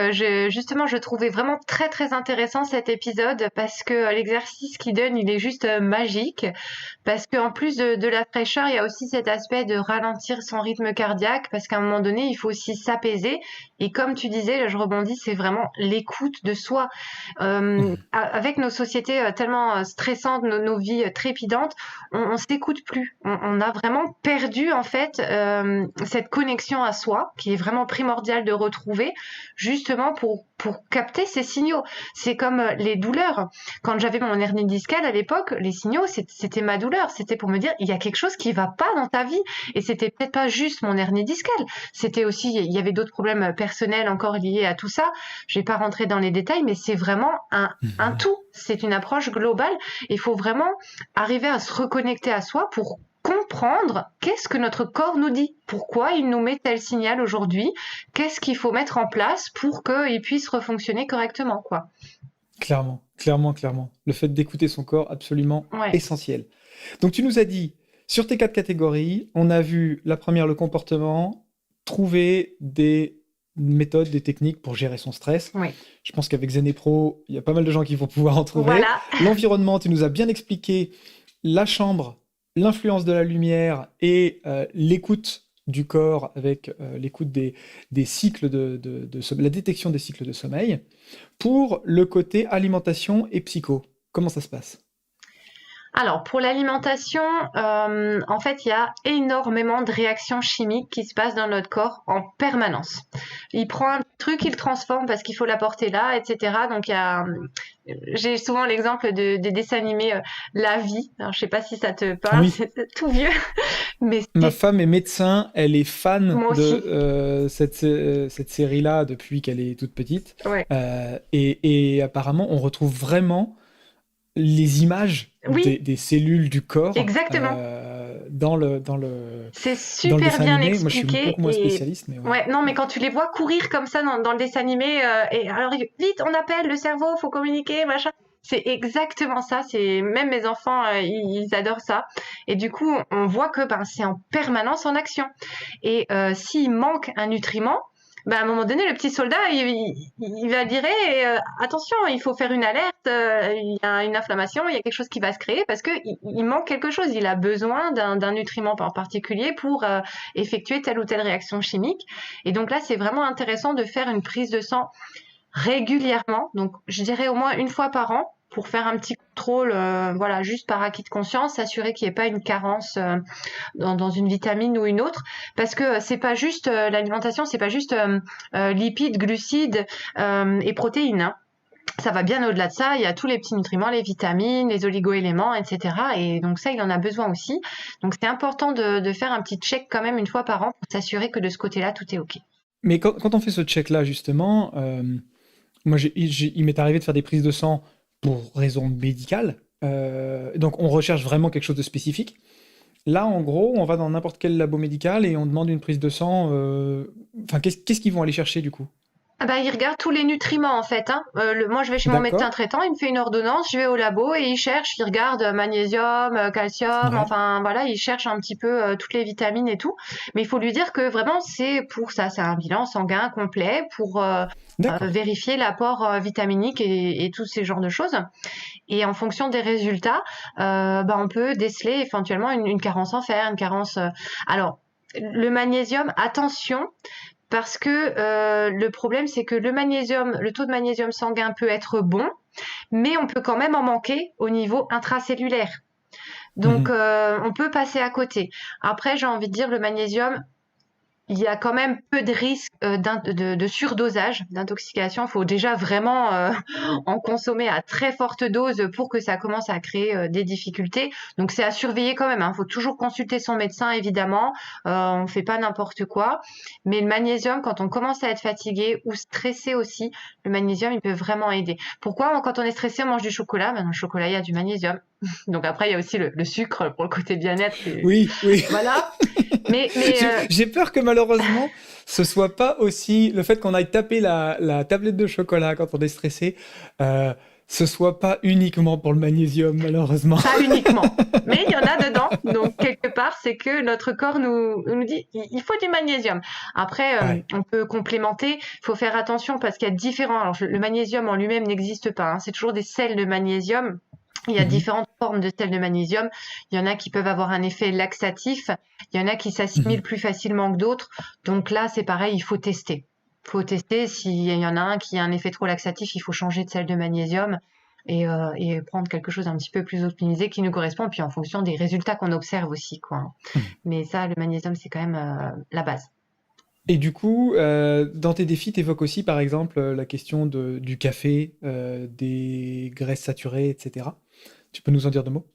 Speaker 2: justement, je trouvais vraiment très, très intéressant cet épisode parce que l'exercice qu'il donne, il est juste magique. Parce qu'en plus de la fraîcheur, il y a aussi cet aspect de ralentir son rythme cardiaque parce qu'à un moment donné, il faut aussi s'apaiser. Et comme tu disais, là, je rebondis, c'est vraiment l'écoute de soi. Avec nos sociétés tellement stressantes, nos vies trépidantes, on s'écoute plus. On a vraiment perdu, en fait, cette connexion à soi qui est vraiment primordiale de retrouver retrouver justement pour capter ces signaux. C'est comme les douleurs. Quand j'avais mon hernie discale à l'époque, les signaux, c'était ma douleur. C'était pour me dire, il y a quelque chose qui va pas dans ta vie. Et c'était peut-être pas juste mon hernie discale. C'était aussi, il y avait d'autres problèmes personnels encore liés à tout ça. Je vais pas rentrer dans les détails, mais c'est vraiment un tout. C'est une approche globale. Il faut vraiment arriver à se reconnecter à soi pour comprendre qu'est-ce que notre corps nous dit, pourquoi il nous met tel signal aujourd'hui, qu'est-ce qu'il faut mettre en place pour qu'il puisse refonctionner correctement, quoi.
Speaker 1: Clairement, clairement, clairement. Le fait d'écouter son corps, absolument essentiel. Donc tu nous as dit, sur tes 4 catégories, on a vu la première, le comportement, trouver des méthodes, des techniques pour gérer son stress.
Speaker 2: Oui.
Speaker 1: Je pense qu'avec Zen et Pro, il y a pas mal de gens qui vont pouvoir en trouver.
Speaker 2: Voilà.
Speaker 1: L'environnement, tu nous as bien expliqué la chambre, l'influence de la lumière et l'écoute du corps avec l'écoute des cycles la détection des cycles de sommeil. Pour le côté alimentation et psycho, comment ça se passe ?
Speaker 2: Alors, pour l'alimentation, en fait, il y a énormément de réactions chimiques qui se passent dans notre corps en permanence. Il prend un truc, il le transforme parce qu'il faut l'apporter là, etc. Donc, j'ai souvent l'exemple des dessins animés La Vie. Alors, je sais pas si ça te parle, oui. C'est tout vieux. Mais
Speaker 1: ma femme est médecin, elle est fan de cette série-là depuis qu'elle est toute petite.
Speaker 2: Ouais.
Speaker 1: Et apparemment, on retrouve vraiment les images des cellules du corps.
Speaker 2: Exactement.
Speaker 1: Dans le
Speaker 2: c'est super bien
Speaker 1: animé.
Speaker 2: expliqué.
Speaker 1: Moi, je suis beaucoup moins spécialiste. Mais
Speaker 2: ouais, non, mais quand tu les vois courir comme ça dans le dessin animé, et alors vite, on appelle le cerveau, faut communiquer, machin. C'est exactement ça. C'est même mes enfants, ils adorent ça. Et du coup, on voit que c'est en permanence en action. Et s'il manque un nutriment, à un moment donné, le petit soldat, il va dire attention, il faut faire une alerte, il y a une inflammation, il y a quelque chose qui va se créer parce que il manque quelque chose. Il a besoin d'un nutriment en particulier pour effectuer telle ou telle réaction chimique. Et donc là, c'est vraiment intéressant de faire une prise de sang régulièrement. Donc, je dirais au moins une fois par an, pour faire un petit contrôle, juste par acquis de conscience, s'assurer qu'il n'y ait pas une carence dans une vitamine ou une autre, parce que c'est pas juste l'alimentation, c'est pas juste lipides, glucides et protéines. Hein. Ça va bien au-delà de ça. Il y a tous les petits nutriments, les vitamines, les oligo-éléments, etc. Et donc ça, il en a besoin aussi. Donc c'est important de faire un petit check quand même une fois par an pour s'assurer que de ce côté-là, tout est OK.
Speaker 1: Mais quand on fait ce check-là, justement, moi, il m'est arrivé de faire des prises de sang pour raison médicale. Donc, on recherche vraiment quelque chose de spécifique. Là, en gros, on va dans n'importe quel labo médical et on demande une prise de sang. Qu'est-ce qu'ils vont aller chercher, du coup ?
Speaker 2: Il regarde tous les nutriments en fait. Hein. Moi, je vais chez mon médecin traitant, il me fait une ordonnance, je vais au labo et il cherche, il regarde magnésium, calcium, il cherche un petit peu toutes les vitamines et tout. Mais il faut lui dire que vraiment, c'est pour ça, c'est un bilan sanguin complet pour vérifier l'apport vitaminique et tous ces genres de choses. Et en fonction des résultats, on peut déceler éventuellement une carence en fer, une carence... Alors, le magnésium, attention, parce que le problème, c'est que le taux de magnésium sanguin peut être bon, mais on peut quand même en manquer au niveau intracellulaire. Donc, on peut passer à côté. Après, j'ai envie de dire, le magnésium, il y a quand même peu de risques de surdosage, d'intoxication. Il faut déjà vraiment en consommer à très forte dose pour que ça commence à créer des difficultés. Donc, c'est à surveiller quand même. Il faut toujours consulter son médecin, évidemment. On ne fait pas n'importe quoi. Mais le magnésium, quand on commence à être fatigué ou stressé aussi, le magnésium, il peut vraiment aider. Pourquoi, quand on est stressé, on mange du chocolat ? Dans le chocolat, il y a du magnésium. Donc après, il y a aussi le sucre pour le côté bien-être.
Speaker 1: Oui.
Speaker 2: Voilà. Mais
Speaker 1: j'ai peur que malheureusement, ce soit pas aussi le fait qu'on aille taper la tablette de chocolat quand on est stressé. Ce soit pas uniquement pour le magnésium, malheureusement.
Speaker 2: Pas uniquement, mais il y en a dedans. Donc, quelque part, c'est que notre corps nous dit il faut du magnésium. Après, on peut complémenter. Il faut faire attention parce qu'il y a différents... Alors, le magnésium en lui-même n'existe pas. Hein. C'est toujours des sels de magnésium. Il y a différentes formes de sels de magnésium. Il y en a qui peuvent avoir un effet laxatif. Il y en a qui s'assimilent plus facilement que d'autres. Donc là, c'est pareil, il faut tester. Il faut tester. S'il y en a un qui a un effet trop laxatif, il faut changer de sel de magnésium et prendre quelque chose un petit peu plus optimisé qui nous correspond, puis en fonction des résultats qu'on observe aussi, quoi. Mais ça, le magnésium, c'est quand même la base.
Speaker 1: Et du coup, dans tes défis, tu évoques aussi, par exemple, la question du café, des graisses saturées, etc. Tu peux nous en dire deux mots?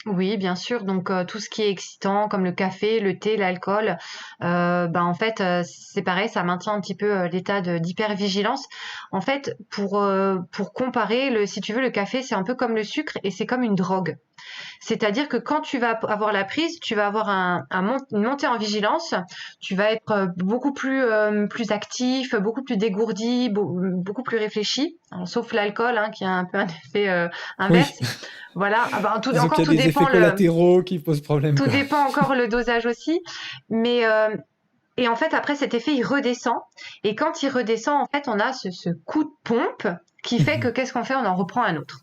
Speaker 2: Oui, bien sûr. Donc, tout ce qui est excitant, comme le café, le thé, l'alcool, en fait, c'est pareil, ça maintient un petit peu l'état d'hypervigilance. En fait, pour comparer, si tu veux, le café, c'est un peu comme le sucre et c'est comme une drogue. C'est-à-dire que quand tu vas avoir la prise, tu vas avoir une montée en vigilance, tu vas être beaucoup plus actif, beaucoup plus dégourdi, beaucoup plus réfléchi, alors, sauf l'alcool qui a un peu un effet
Speaker 1: Oui,
Speaker 2: inverse. Voilà,
Speaker 1: disons qu'il
Speaker 2: encore
Speaker 1: y a des effets collatéraux qui posent problème,
Speaker 2: tout
Speaker 1: quoi.
Speaker 2: dépend encore le dosage aussi, mais et en fait après cet effet il redescend et quand il redescend en fait on a ce coup de pompe qui fait que
Speaker 1: Mhm.
Speaker 2: qu'est-ce qu'on fait? On en reprend un autre.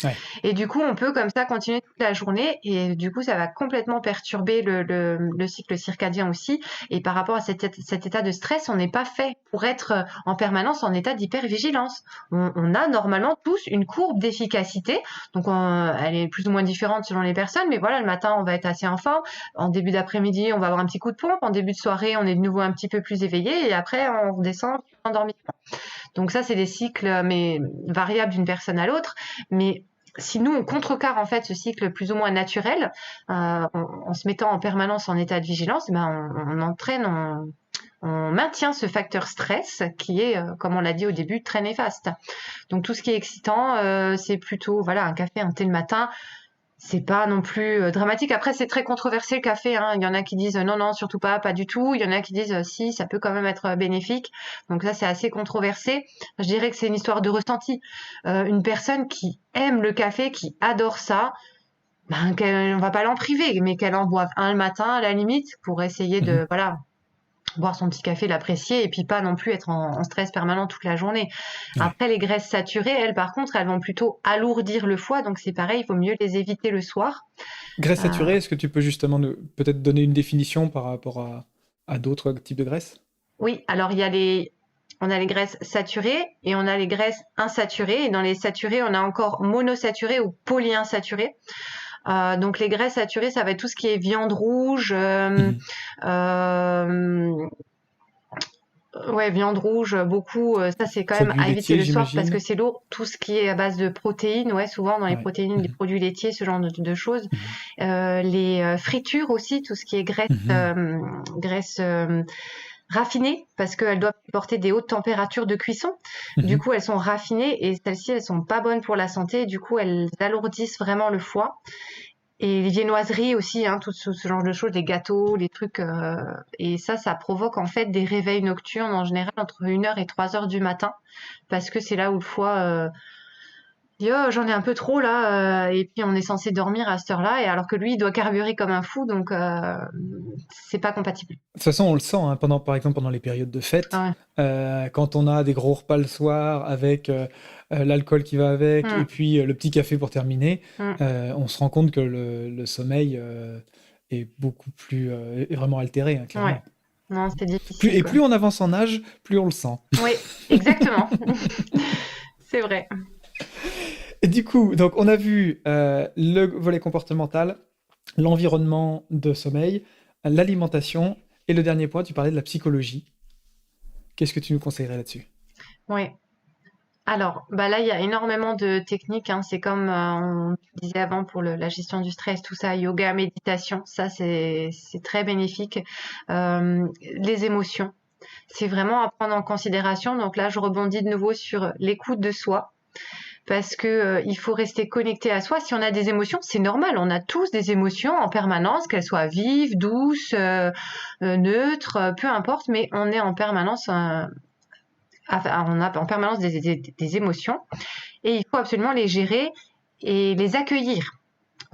Speaker 1: Ouais.
Speaker 2: Et du coup, on peut comme ça continuer toute la journée et du coup, ça va complètement perturber le cycle circadien aussi. Et par rapport à cet état de stress, on n'est pas fait pour être en permanence en état d'hypervigilance. On a normalement tous une courbe d'efficacité. Donc, elle est plus ou moins différente selon les personnes, mais voilà, le matin, on va être assez en forme. En début d'après-midi, on va avoir un petit coup de pompe. En début de soirée, on est de nouveau un petit peu plus éveillé et après, on redescend endormi. Donc ça, c'est des cycles, mais variables d'une personne à l'autre. Mais si nous, on contrecarre en fait ce cycle plus ou moins naturel, en se mettant en permanence en état de vigilance, on maintient ce facteur stress qui est, comme on l'a dit au début, très néfaste. Donc tout ce qui est excitant, c'est plutôt voilà un café, un thé le matin, c'est pas non plus dramatique. Après, c'est très controversé le café. Il y en a qui disent non, non, surtout pas, pas du tout. Il y en a qui disent si, ça peut quand même être bénéfique. Donc ça, c'est assez controversé. Je dirais que c'est une histoire de ressenti. Une personne qui aime le café, qui adore ça, on va pas l'en priver, mais qu'elle en boive un le matin à la limite pour essayer
Speaker 1: Mhm.
Speaker 2: de voilà boire son petit café, l'apprécier et puis pas non plus être en stress permanent toute la journée.
Speaker 1: Ouais.
Speaker 2: Après, les graisses saturées, elles, par contre, elles vont plutôt alourdir le foie, donc c'est pareil, il vaut mieux les éviter le soir.
Speaker 1: Graisse
Speaker 2: Euh,
Speaker 1: saturée, est-ce que tu peux justement peut-être donner une définition par rapport à d'autres types de graisses?
Speaker 2: oui, alors on a les graisses saturées et on a les graisses insaturées. Et dans les saturées, on a encore monosaturées ou polyinsaturées. Donc les graisses saturées, ça va être tout ce qui est viande rouge,
Speaker 1: Mhm.
Speaker 2: euh, ouais, viande rouge, beaucoup. Ça, c'est quand même
Speaker 1: Produits
Speaker 2: à éviter
Speaker 1: laitiers,
Speaker 2: le soir parce que
Speaker 1: j'imagine.
Speaker 2: c'est lourd. Tout ce qui est à base de protéines, ouais, souvent dans les
Speaker 1: Ouais.
Speaker 2: protéines, des
Speaker 1: Mhm.
Speaker 2: produits laitiers, ce genre de choses.
Speaker 1: Mhm.
Speaker 2: Les fritures aussi, tout ce qui est
Speaker 1: Mhm.
Speaker 2: graisse raffinées parce qu'elles doivent supporter des hautes températures de cuisson. Du
Speaker 1: Mhm.
Speaker 2: coup, elles sont raffinées et celles-ci, elles sont pas bonnes pour la santé. Du coup, elles alourdissent vraiment le foie. Et les viennoiseries aussi, tout ce genre de choses, les gâteaux, les trucs. Et ça provoque en fait des réveils nocturnes en général entre 1 heure et 3 heures du matin parce que c'est là où le foie dit oh, j'en ai un peu trop là. Et puis on est censé dormir à cette heure-là et alors que lui, il doit carburer comme un fou donc c'est pas compatible.
Speaker 1: De toute façon, on le sent, hein, par exemple, pendant les périodes de fête,
Speaker 2: Ouais.
Speaker 1: quand on a des gros repas le soir avec l'alcool qui va avec et
Speaker 2: Mm,
Speaker 1: puis le petit café pour terminer,
Speaker 2: mm.
Speaker 1: on se rend compte que le sommeil est beaucoup plus est vraiment altéré, hein,
Speaker 2: Ouais.
Speaker 1: clairement.
Speaker 2: Non, c'est difficile,
Speaker 1: Et
Speaker 2: quoi.
Speaker 1: plus on avance en âge, plus on le sent.
Speaker 2: Oui, exactement. C'est vrai.
Speaker 1: Et du coup, donc on a vu le volet comportemental, l'environnement de sommeil, l'alimentation, et le dernier point, tu parlais de la psychologie. Qu'est-ce que tu nous conseillerais là-dessus?
Speaker 2: Oui. Alors, là, il y a énormément de techniques. C'est comme on disait avant pour la gestion du stress, tout ça, yoga, méditation. Ça, c'est très bénéfique. Les émotions, c'est vraiment à prendre en considération. Donc là, je rebondis de nouveau sur l'écoute de soi. Parce que il faut rester connecté à soi. Si on a des émotions, c'est normal. On a tous des émotions en permanence, qu'elles soient vives, douces, neutres, peu importe, mais on est en permanence, on a en permanence des émotions et il faut absolument les gérer et les accueillir.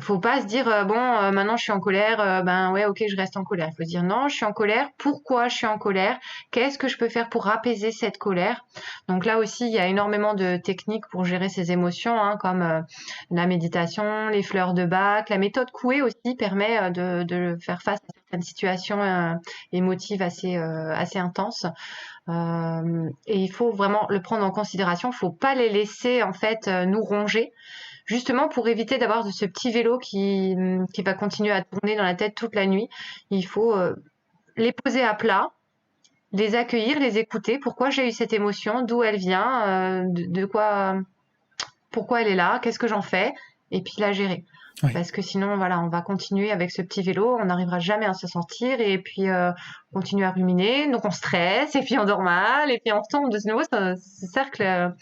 Speaker 2: Faut pas se dire bon maintenant je suis en colère, ben ouais ok je reste en colère. Il faut se dire non je suis en colère. Pourquoi je suis en colère? Qu'est-ce que je peux faire pour apaiser cette colère? Donc là aussi il y a énormément de techniques pour gérer ces émotions, comme la méditation, les fleurs de Bach, la méthode Coué aussi permet de faire face à certaines situations émotives assez intenses. Et il faut vraiment le prendre en considération. Il faut pas les laisser en fait nous ronger. justement pour éviter d'avoir ce petit vélo qui va continuer à tourner dans la tête toute la nuit. Il faut les poser à plat, les accueillir, les écouter. Pourquoi j'ai eu cette émotion? D'où elle vient? De quoi? Pourquoi elle est là? Qu'est-ce que j'en fais? Et puis la gérer.
Speaker 1: Ouais.
Speaker 2: Parce que sinon, voilà, on va continuer avec ce petit vélo, on n'arrivera jamais à s'en sortir et puis on continue à ruminer, donc on stresse et puis on dort mal et puis on retombe de nouveau ce cercle,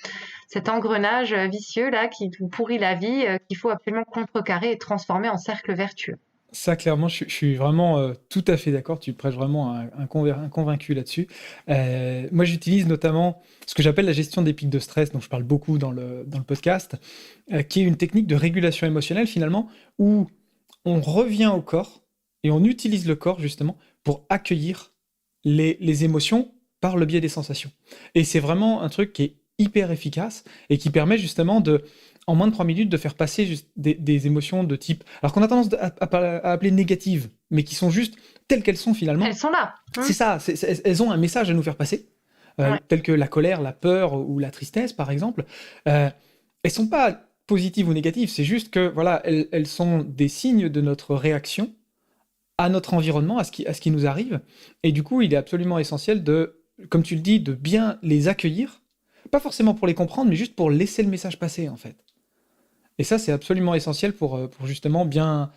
Speaker 2: cet engrenage vicieux là qui nous pourrit la vie, qu'il faut absolument contrecarrer et transformer en cercle vertueux.
Speaker 1: Ça, clairement, je suis vraiment tout à fait d'accord. Tu prêches vraiment un convaincu là-dessus. Moi, j'utilise notamment ce que j'appelle la gestion des pics de stress, dont je parle beaucoup dans le podcast, qui est une technique de régulation émotionnelle, finalement, où on revient au corps et on utilise le corps, justement, pour accueillir les émotions par le biais des sensations. Et c'est vraiment un truc qui est hyper efficace et qui permet, justement, en moins de 3 minutes, de faire passer juste des émotions de type... Alors qu'on a tendance à appeler négatives, mais qui sont juste telles qu'elles sont finalement.
Speaker 2: Elles sont là.
Speaker 1: C'est ça, elles ont un message à nous faire passer,
Speaker 2: Ouais.
Speaker 1: tel que la colère, la peur ou la tristesse, par exemple. Elles sont pas positives ou négatives, c'est juste que voilà, elles sont des signes de notre réaction à notre environnement, à ce qui nous arrive. Et du coup, il est absolument essentiel de, comme tu le dis, de bien les accueillir, pas forcément pour les comprendre, mais juste pour laisser le message passer, en fait. Et ça, c'est absolument essentiel pour justement bien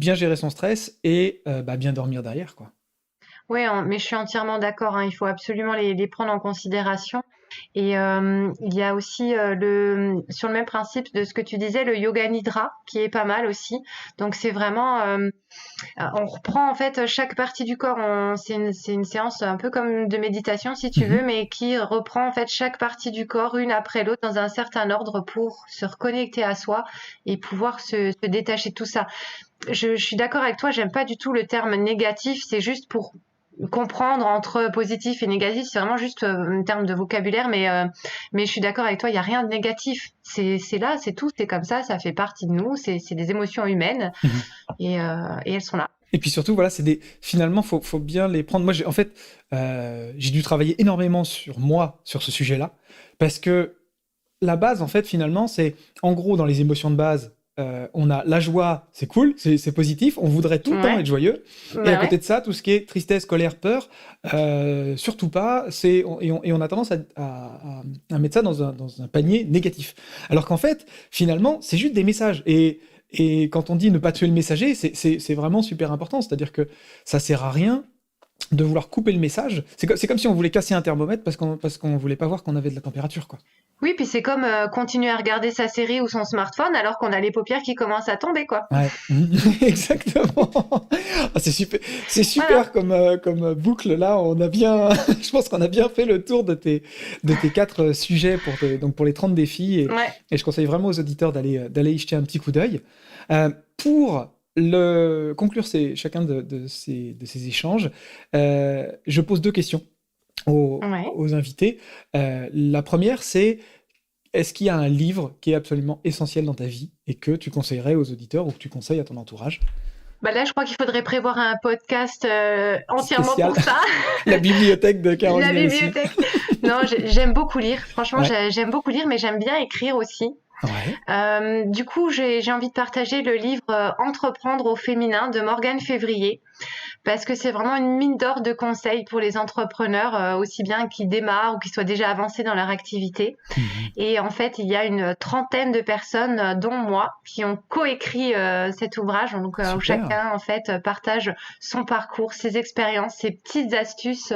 Speaker 1: gérer son stress et bien dormir derrière, quoi.
Speaker 2: Oui, mais je suis entièrement d'accord, hein. Il faut absolument les prendre en considération. Et il y a aussi sur le même principe de ce que tu disais, le yoga nidra, qui est pas mal aussi. Donc c'est vraiment, on reprend en fait chaque partie du corps. C'est une séance un peu comme de méditation si tu veux, mais qui reprend en fait chaque partie du corps une après l'autre dans un certain ordre pour se reconnecter à soi et pouvoir se détacher de tout ça. Je suis d'accord avec toi, j'aime pas du tout le terme négatif, c'est juste pour comprendre entre positif et négatif, c'est vraiment juste un terme de vocabulaire, mais je suis d'accord avec toi, il n'y a rien de négatif. C'est là, c'est tout, c'est comme ça fait partie de nous, c'est des émotions humaines et elles sont là.
Speaker 1: Et puis surtout, voilà, finalement, faut bien les prendre. Moi, j'ai dû travailler énormément sur moi, sur ce sujet-là, parce que la base, en fait, finalement, c'est, en gros, dans les émotions de base, on a la joie, c'est cool, c'est positif, on voudrait tout le temps être joyeux. Et à côté de ça, tout ce qui est tristesse, colère, peur, surtout pas, et on a tendance à mettre ça dans un panier négatif. Alors qu'en fait, finalement, c'est juste des messages. Et quand on dit ne pas tuer le messager, c'est vraiment super important. C'est-à-dire que ça sert à rien de vouloir couper le message. C'est comme si on voulait casser un thermomètre parce qu'on voulait pas voir qu'on avait de la température, quoi.
Speaker 2: Oui, puis c'est comme continuer à regarder sa série ou son smartphone alors qu'on a les paupières qui commencent à tomber, quoi.
Speaker 1: Ouais, exactement. Ah, c'est super voilà. comme boucle là. Je pense qu'on a bien fait le tour de tes 4 sujets pour les 30 défis. Et je conseille vraiment aux auditeurs d'aller y jeter un petit coup d'œil. Pour conclure chacun de ces échanges, je pose 2 questions aux invités. La première, c'est: est-ce qu'il y a un livre qui est absolument essentiel dans ta vie et que tu conseillerais aux auditeurs ou que tu conseilles à ton entourage?
Speaker 2: Là, je crois qu'il faudrait prévoir un podcast entièrement
Speaker 1: spécial.
Speaker 2: pour ça.
Speaker 1: La bibliothèque de Caroline.
Speaker 2: La bibliothèque. Non, j'aime beaucoup lire. Franchement, j'aime beaucoup lire, mais j'aime bien écrire aussi.
Speaker 1: Ouais.
Speaker 2: Du coup, j'ai envie de partager le livre Entreprendre au féminin de Morgane Février, parce que c'est vraiment une mine d'or de conseils pour les entrepreneurs, aussi bien qui démarrent ou qui soient déjà avancés dans leur activité. Et en fait, il y a une 30aine de personnes, dont moi, qui ont coécrit cet ouvrage, donc où chacun en fait partage son parcours, ses expériences, ses petites astuces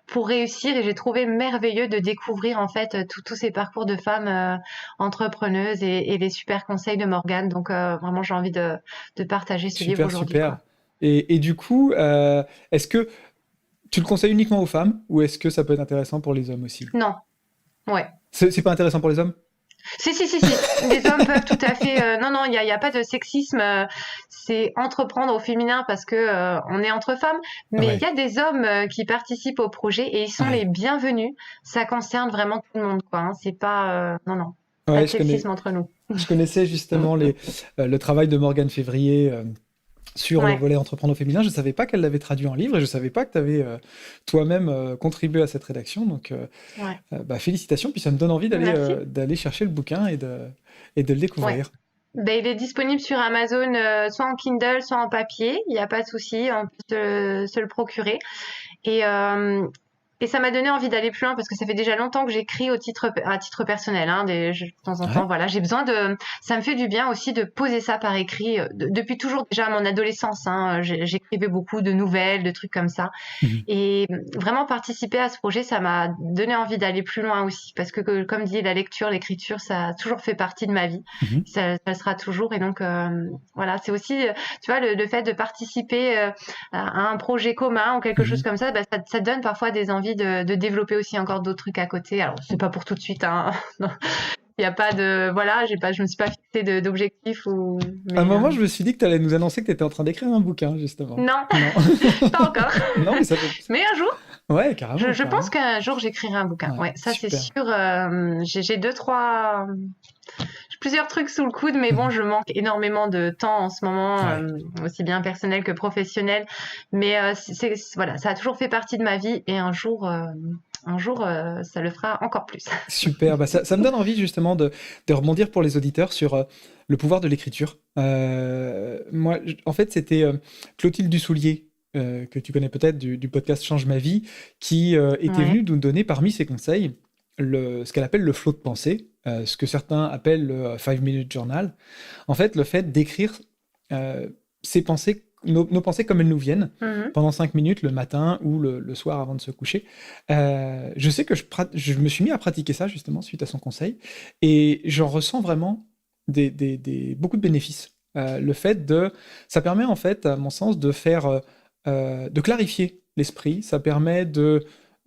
Speaker 2: pour réussir. Et j'ai trouvé merveilleux de découvrir en fait tous ces parcours de femmes entrepreneuses et les super conseils de Morgane. Donc vraiment, j'ai envie de partager ce livre aujourd'hui.
Speaker 1: Super. Et du coup, est-ce que tu le conseilles uniquement aux femmes ou est-ce que ça peut être intéressant pour les hommes aussi?
Speaker 2: Non. Ouais.
Speaker 1: C'est pas intéressant pour les hommes?
Speaker 2: Si. Les hommes peuvent tout à fait. Non, il y a pas de sexisme. C'est entreprendre au féminin parce que on est entre femmes. Mais il y a des hommes qui participent au projet et ils sont les bienvenus. Ça concerne vraiment tout le monde, quoi. Hein. C'est pas non. Pas de sexisme entre nous.
Speaker 1: Je connaissais justement le travail de Morgane Février. sur le
Speaker 2: Ouais.
Speaker 1: volet entreprendre au féminin. Je ne savais pas qu'elle l'avait traduit en livre et je ne savais pas que tu avais toi-même contribué à cette rédaction. Donc,
Speaker 2: Ouais.
Speaker 1: félicitations. Puis ça me donne envie
Speaker 2: Merci.
Speaker 1: d'aller chercher le bouquin et de le
Speaker 2: Ouais.
Speaker 1: découvrir.
Speaker 2: Ben, il est disponible sur Amazon, soit en Kindle, soit en papier. Il n'y a pas de souci, on peut se le procurer. Et, euh, et ça m'a donné envie d'aller plus loin parce que ça fait déjà longtemps que j'écris à titre personnel. Hein, de temps en temps,
Speaker 1: Ouais.
Speaker 2: voilà, j'ai besoin de. Ça me fait du bien aussi de poser ça par écrit. Depuis toujours, déjà à mon adolescence, hein, j'écrivais beaucoup de nouvelles, de trucs comme ça.
Speaker 1: Mhm.
Speaker 2: Et vraiment participer à ce projet, ça m'a donné envie d'aller plus loin aussi. Parce que comme dit, la lecture, l'écriture, ça a toujours fait partie de ma vie.
Speaker 1: Mhm.
Speaker 2: Ça le sera toujours. Et donc, voilà, c'est aussi, tu vois, le fait de participer à un projet commun ou quelque chose
Speaker 1: Mhm.
Speaker 2: comme ça, bah, ça donne parfois des envies de développer aussi encore d'autres trucs à côté. Alors, c'est pas pour tout de suite, hein. Il n'y a pas de, voilà, je me suis pas fixé d'objectif ou,
Speaker 1: À un
Speaker 2: mais,
Speaker 1: moment, je me suis dit que tu allais nous annoncer que tu étais en train d'écrire un bouquin, justement.
Speaker 2: non,
Speaker 1: Non.
Speaker 2: pas encore.
Speaker 1: Non, mais ça fait.
Speaker 2: Mais un jour,
Speaker 1: Ouais, carrément,
Speaker 2: je pense
Speaker 1: carrément.
Speaker 2: qu'un jour j'écrirai un bouquin.
Speaker 1: Ouais,
Speaker 2: Ouais, ça c'est
Speaker 1: super.
Speaker 2: sûr. J'ai deux, trois, j'ai plusieurs trucs sous le coude, mais bon,
Speaker 1: Mhm.
Speaker 2: je manque énormément de temps en ce moment,
Speaker 1: Ouais.
Speaker 2: aussi bien personnel que professionnel. Mais voilà, ça a toujours fait partie de ma vie et un jour, ça le fera encore plus.
Speaker 1: Super, bah ça me donne envie justement de rebondir pour les auditeurs sur le pouvoir de l'écriture. Moi, en fait, c'était Clotilde Dussoulier, que tu connais peut-être du podcast Change ma vie, qui était
Speaker 2: Ouais.
Speaker 1: venue nous donner parmi ses conseils ce qu'elle appelle le flot de pensée, ce que certains appellent le 5-minute journal. En fait, le fait d'écrire ses pensées, nos pensées comme elles nous viennent,
Speaker 2: Mhm.
Speaker 1: pendant 5 minutes le matin ou le soir avant de se coucher. Je sais que je me suis mis à pratiquer ça justement suite à son conseil et j'en ressens vraiment beaucoup de bénéfices. Le fait ça permet en fait, à mon sens, de clarifier l'esprit. Ça permet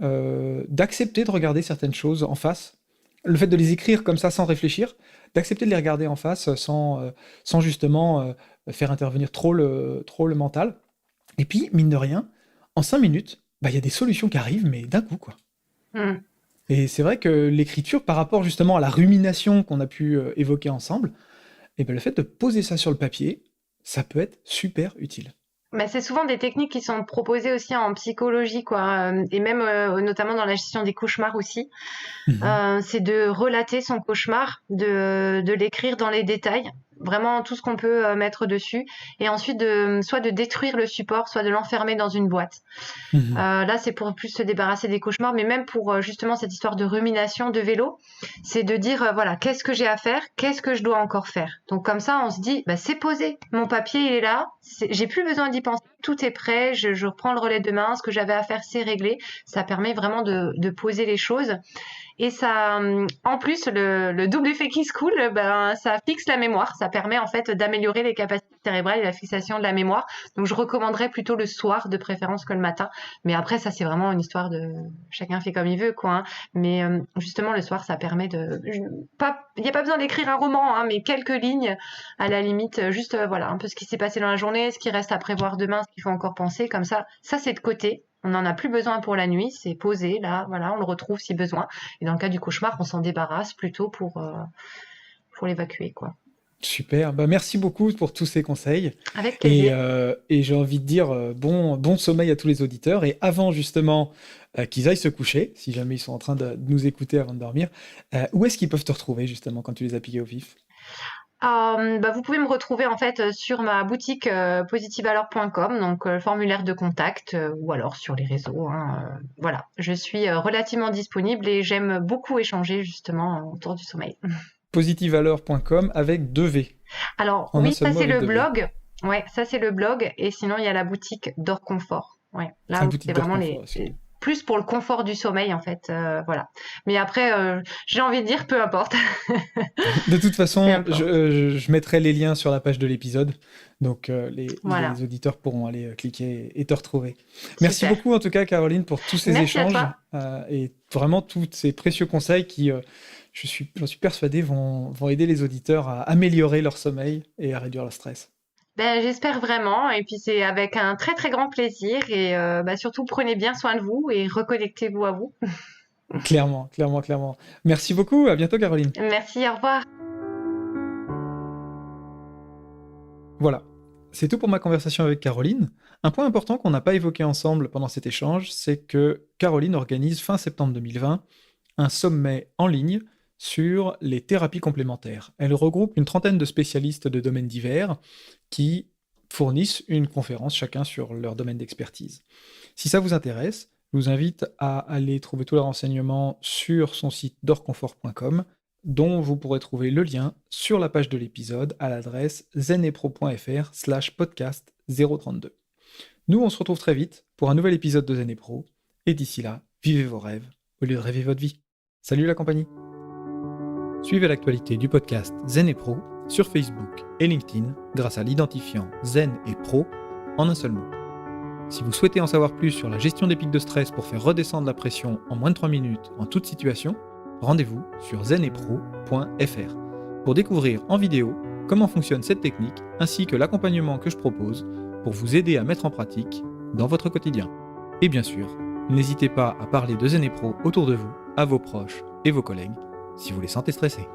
Speaker 1: d'accepter de regarder certaines choses en face. Le fait de les écrire comme ça sans réfléchir, d'accepter de les regarder en face sans justement faire intervenir trop le mental. Et puis, mine de rien, en 5 minutes, bah, y a des solutions qui arrivent, mais d'un coup, quoi.
Speaker 2: Mhm.
Speaker 1: Et c'est vrai que l'écriture, par rapport justement à la rumination qu'on a pu évoquer ensemble, et ben, le fait de poser ça sur le papier, ça peut être super utile.
Speaker 2: Bah, c'est souvent des techniques qui sont proposées aussi en psychologie, quoi, et même notamment dans la gestion des cauchemars aussi.
Speaker 1: Mhm.
Speaker 2: C'est de relater son cauchemar, de l'écrire dans les détails, vraiment tout ce qu'on peut mettre dessus, et ensuite soit de détruire le support, soit de l'enfermer dans une boîte.
Speaker 1: Mhm.
Speaker 2: Là, c'est pour plus se débarrasser des cauchemars, mais même pour justement cette histoire de rumination de vélo, c'est de dire voilà, qu'est-ce que j'ai à faire, qu'est-ce que je dois encore faire. Donc comme ça, on se dit, bah, c'est posé, mon papier il est là, j'ai plus besoin d'y penser, tout est prêt, je reprends le relais demain, ce que j'avais à faire c'est réglé. Ça permet vraiment de poser les choses. Et ça, en plus, le double effet qui se coule, ben, ça fixe la mémoire. Ça permet en fait d'améliorer les capacités cérébrales et la fixation de la mémoire. Donc, je recommanderais plutôt le soir de préférence que le matin. Mais après, ça, c'est vraiment une histoire de chacun fait comme il veut, quoi. Hein. Mais justement, le soir, ça permet il n'y a pas besoin d'écrire un roman, hein, mais quelques lignes à la limite, juste voilà, un peu ce qui s'est passé dans la journée, ce qui reste à prévoir demain, ce qu'il faut encore penser. Comme ça c'est de côté. On n'en a plus besoin pour la nuit, c'est posé, là, voilà, on le retrouve si besoin. Et dans le cas du cauchemar, on s'en débarrasse plutôt pour l'évacuer, quoi.
Speaker 1: Super, bah, merci beaucoup pour tous ces conseils.
Speaker 2: Avec
Speaker 1: Et,
Speaker 2: plaisir.
Speaker 1: et j'ai envie de dire bon sommeil à tous les auditeurs. Et avant justement qu'ils aillent se coucher, si jamais ils sont en train de nous écouter avant de dormir, où est-ce qu'ils peuvent te retrouver justement quand tu les as piqués au vif?
Speaker 2: Bah, vous pouvez me retrouver en fait sur ma boutique positivealors.com, donc formulaire de contact, ou alors sur les réseaux. Hein, voilà, je suis relativement disponible et j'aime beaucoup échanger justement autour du sommeil.
Speaker 1: Positivevaleur.com avec 2 V,
Speaker 2: Alors
Speaker 1: en un
Speaker 2: oui,
Speaker 1: seul
Speaker 2: ça
Speaker 1: mot
Speaker 2: c'est
Speaker 1: avec
Speaker 2: le
Speaker 1: 2 V.
Speaker 2: blog. Ouais, ça c'est le blog. Et sinon, il y a la boutique d'Or Confort. Ouais,
Speaker 1: Un
Speaker 2: là où
Speaker 1: boutique
Speaker 2: c'est
Speaker 1: de
Speaker 2: vraiment
Speaker 1: réconfort aussi.
Speaker 2: plus pour le confort du sommeil en fait. Voilà. Mais après, j'ai envie de dire peu importe.
Speaker 1: De toute
Speaker 2: Peu
Speaker 1: façon,
Speaker 2: importe.
Speaker 1: je mettrai les liens sur la page de l'épisode, donc
Speaker 2: Voilà.
Speaker 1: les auditeurs pourront aller cliquer et te retrouver. Merci
Speaker 2: Super.
Speaker 1: beaucoup en tout cas Caroline pour tous ces
Speaker 2: Merci à
Speaker 1: échanges
Speaker 2: toi.
Speaker 1: et vraiment tous ces précieux conseils qui, j'en suis persuadé, vont aider les auditeurs à améliorer leur sommeil et à réduire leur stress.
Speaker 2: Ben, j'espère vraiment. Et puis c'est avec un très très grand plaisir. Et bah, surtout, prenez bien soin de vous et reconnectez-vous à vous.
Speaker 1: Clairement, clairement, clairement. Merci beaucoup, à bientôt Caroline.
Speaker 2: Merci, au revoir.
Speaker 1: Voilà, C'est tout pour ma conversation avec Caroline. Un point important qu'on n'a pas évoqué ensemble pendant cet échange, c'est que Caroline organise fin septembre 2020 un sommet en ligne sur les thérapies complémentaires. Elle regroupe une trentaine de spécialistes de domaines divers qui fournissent une conférence chacun sur leur domaine d'expertise. Si ça vous intéresse, je vous invite à aller trouver tous les renseignements sur son site dorconfort.com, dont vous pourrez trouver le lien sur la page de l'épisode à l'adresse zenepro.fr/podcast 032. Nous, on se retrouve très vite pour un nouvel épisode de Zen et Pro, et d'ici là, vivez vos rêves au lieu de rêver votre vie. Salut la compagnie! Suivez l'actualité du podcast Zen et Pro sur Facebook et LinkedIn grâce à l'identifiant Zen et Pro en un seul mot. Si vous souhaitez en savoir plus sur la gestion des pics de stress pour faire redescendre la pression en moins de 3 minutes en toute situation, rendez-vous sur zenetpro.fr pour découvrir en vidéo comment fonctionne cette technique ainsi que l'accompagnement que je propose pour vous aider à mettre en pratique dans votre quotidien. Et bien sûr, n'hésitez pas à parler de Zen et Pro autour de vous, à vos proches et vos collègues si vous les sentez stressés.